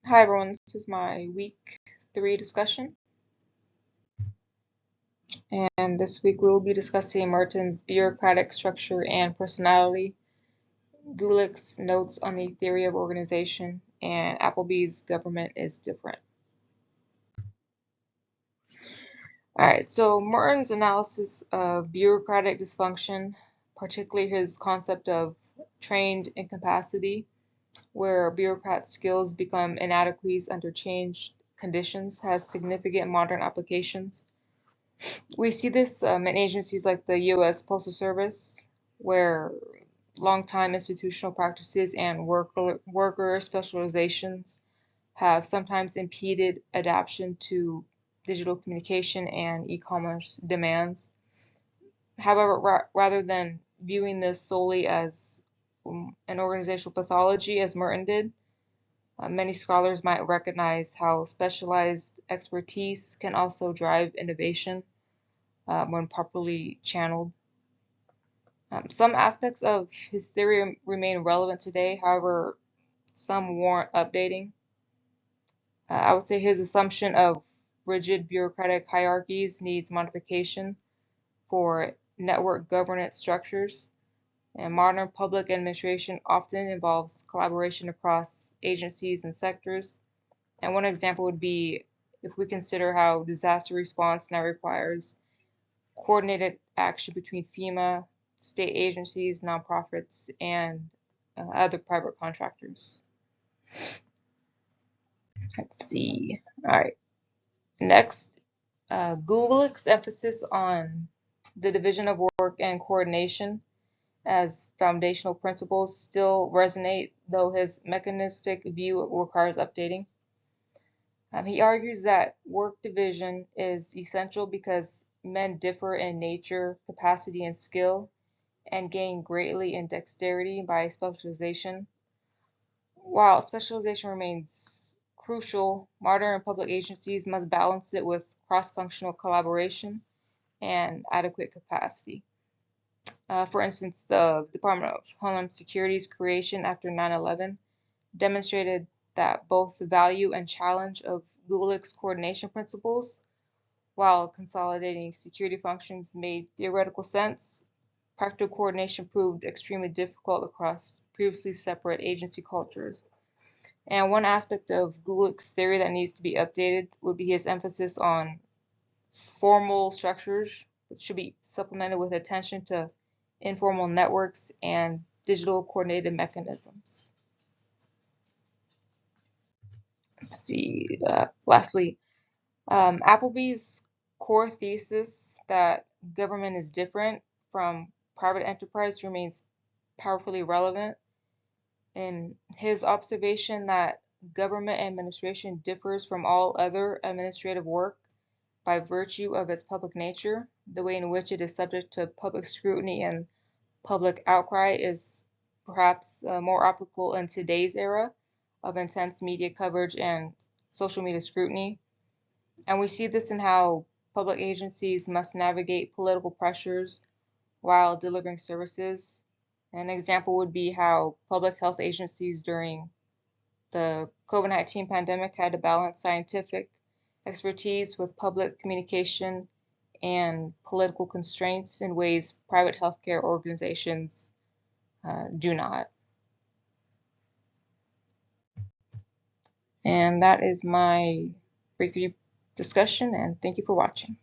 Hi everyone, this is my week 3 discussion, and this week we will be discussing Merton's bureaucratic structure and personality, Gulick's notes on the theory of organization, and Appleby's government is different. Alright, so Merton's analysis of bureaucratic dysfunction, particularly his concept of trained incapacity, where bureaucrat skills become inadequate under changed conditions, has significant modern applications. We see this in agencies like the U.S. Postal Service, where long-time institutional practices and worker specializations have sometimes impeded adaptation to digital communication and e-commerce demands. However, rather than viewing this solely as an organizational pathology, as Merton did, many scholars might recognize how specialized expertise can also drive innovation when properly channeled. Some aspects of his theory remain relevant today, however, some warrant updating. I would say his assumption of rigid bureaucratic hierarchies needs modification for network governance structures, and modern public administration often involves collaboration across agencies and sectors. And one example would be if we consider how disaster response now requires coordinated action between FEMA, state agencies, nonprofits, and other private contractors. Let's see. All right. Next, Gulick's emphasis on the division of work and coordination as foundational principles still resonate, though his mechanistic view requires updating. He argues that work division is essential because men differ in nature, capacity, and skill, and gain greatly in dexterity by specialization. While specialization remains crucial, modern public agencies must balance it with cross-functional collaboration and adequate capacity. For instance, the Department of Homeland Security's creation after 9/11 demonstrated that both the value and challenge of Gulick's coordination principles, while consolidating security functions made theoretical sense, practical coordination proved extremely difficult across previously separate agency cultures. And one aspect of Gulick's theory that needs to be updated would be his emphasis on formal structures, which should be supplemented with attention to informal networks and digital coordinated mechanisms. Let's see, lastly, Appleby's core thesis that government is different from private enterprise remains powerfully relevant. In his observation that government administration differs from all other administrative work by virtue of its public nature, the way in which it is subject to public scrutiny and public outcry is perhaps more applicable in today's era of intense media coverage and social media scrutiny. And we see this in how public agencies must navigate political pressures while delivering services. An example would be how public health agencies during the COVID-19 pandemic had to balance scientific expertise with public communication and political constraints in ways private healthcare organizations do not. And that is my breakthrough discussion, and thank you for watching.